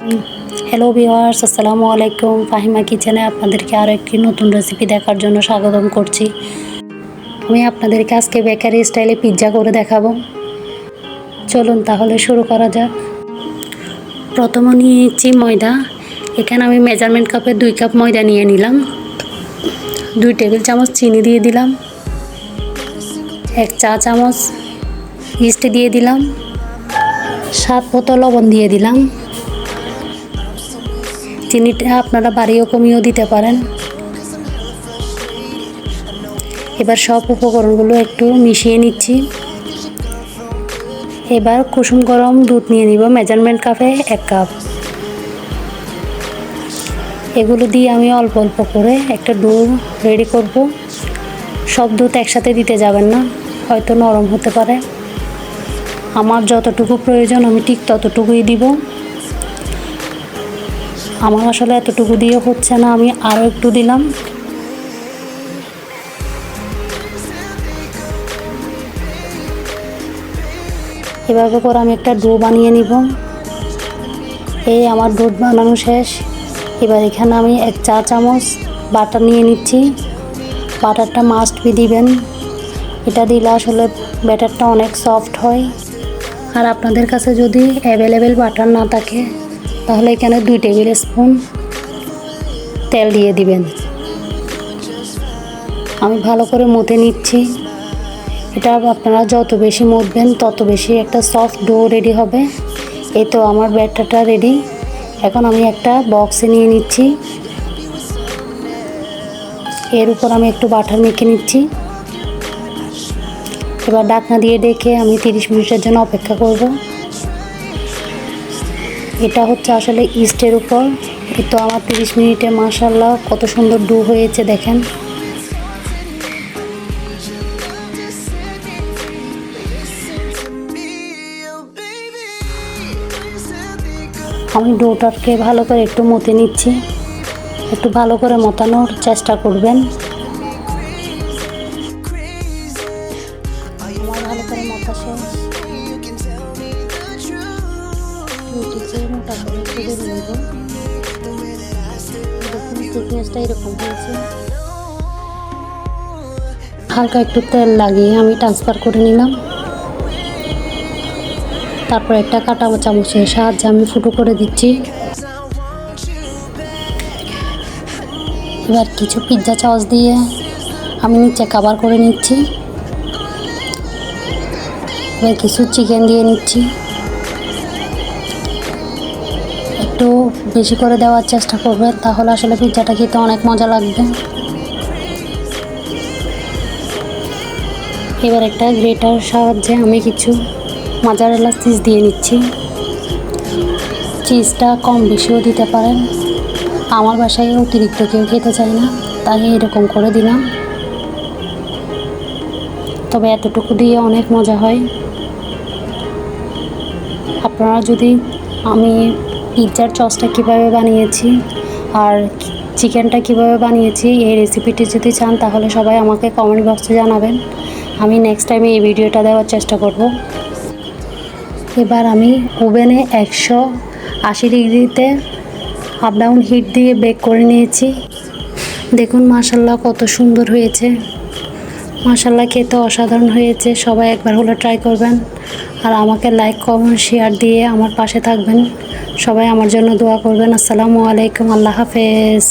Hello viewers, আসসালামু আলাইকুম। ফাহিমা কিচেনে আপনাদেরকে আরও একটি নতুন রেসিপি দেখার জন্য স্বাগতম করছি। আমি আপনাদেরকে আজকে বেকারি স্টাইলে পিৎজা করে দেখাবো। চলুন তাহলে শুরু করা যাক। প্রথমে নিয়েছি ময়দা। এখানে আমি মেজারমেন্ট কাপে 2 কাপ ময়দা নিয়ে নিলাম। 2 টেবিল চামচ চিনি দিয়ে দিলাম। 1 চা চামচ ইস্ট দিয়ে দিলাম। স্বাদ মতো লবণ দিয়ে দিলাম। চিনিটা আপনারা বাড়িয়েও কমিয়েও দিতে পারেন। এবার সব উপকরণগুলো একটু মিশিয়ে নিচ্ছি। এবার কুসুম গরম দুধ নিয়ে নিব, মেজারমেন্ট কাপে 1 কাপ। এগুলো দিয়ে আমি অল্প অল্প করে একটা ডো রেডি করব। সব দুধ একসাথে দিতে যাবেন না, হয়তো নরম হতে পারে। আমার যতটুকু প্রয়োজন আমি ঠিক ততটুকুই দিব। আমার আসলে এতটুকু দিয়ে হচ্ছে না, আমি আরও একটু দিলাম। এভাবে করে আমি একটা ডো বানিয়ে নিব। এই আমার দুধ বানানো শেষ। এবার এখানে আমি 1 চা চামচ বাটার নিয়ে নিচ্ছি। বাটারটা মাস্ট বি দিবেন, এটা দিলে আসলে ব্যাটারটা অনেক সফট হয়। আর আপনাদের কাছে যদি অ্যাভেলেবেল বাটার না থাকে তাহলে এখানে 2 টেবিল স্পুন তেল দিয়ে দিবেন। আমি ভালো করে মথে নিচ্ছি। এটা আপনারা যত বেশি মথবেন তত বেশি একটা সফট ডো রেডি হবে। এই তো আমার ব্যাটারটা রেডি। এখন আমি একটা বক্সে নিয়ে নিচ্ছি। এর উপর আমি একটু বাটার মেখে নিচ্ছি। এবার ঢাকনা দিয়ে ডেকে আমি 30 মিনিটের জন্য অপেক্ষা করব। এটা হচ্ছে আসলে ইস্টের উপর। এই তো আমার 30 মিনিটে মাশাআল্লাহ কত সুন্দর ডো হয়েছে দেখেন। আমি ডোটাকে ভালো করে একটু মথে নিচ্ছি। একটু ভালো করে মথানোর চেষ্টা করবেন। আমার ভালো করে মথা শেষ। রুটিকে মোটা করে একটু বেলে নেব। থিকনেসটা এরকম হয়েছে। হালকা একটু তেল লাগিয়ে আমি ট্রান্সফার করে নিলাম। তারপর একটা কাঁটা চামচের সাহায্যে আমি ফুটো করে দিচ্ছি। এবার কিছু পিৎজা সস দিয়ে আমি নিচে কভার করে নিচ্ছি। এবার কিছু চিকেন দিয়ে নিচ্ছি। একটু বেশি করে দেওয়ার চেষ্টা করবেন, তাহলে আসলে পিৎজাটা খেতে অনেক মজা লাগবে। এবার একটা গ্রেটার সাহায্যে আমি কিছু মোজারেলা চিজ দিয়ে নিচ্ছি। চিজটা কম বেশিও দিতে পারেন। আমার বাসায় অতিরিক্ত কেউ খেতে চায় না, তাই এরকম করে দিলাম। তবে এতটুকু দিয়ে অনেক মজা হয়। আপনারা যদি আমি পিৎজার সসটা কীভাবে বানিয়েছি আর চিকেনটা কিভাবে বানিয়েছি এই রেসিপিটি যদি চান তাহলে সবাই আমাকে কমেন্ট বক্সে জানাবেন। আমি নেক্সট টাইমে এই ভিডিওটা দেওয়ার চেষ্টা করব। এবার আমি ওভেনে 180 ডিগ্রিতে আপ ডাউন হিট দিয়ে বেক করে নিয়েছি। দেখুন মাশাআল্লাহ কত সুন্দর হয়েছে। মাশাআল্লাহ খেতে অসাধারণ হয়েছে। সবাই একবার হলে ট্রাই করবেন। আর আমাকে লাইক কমেন্ট শেয়ার দিয়ে আমার পাশে থাকবেন। সবাই আমার জন্য দোয়া করবেন। আসসালামু আলাইকুম, আল্লাহ হাফেজ।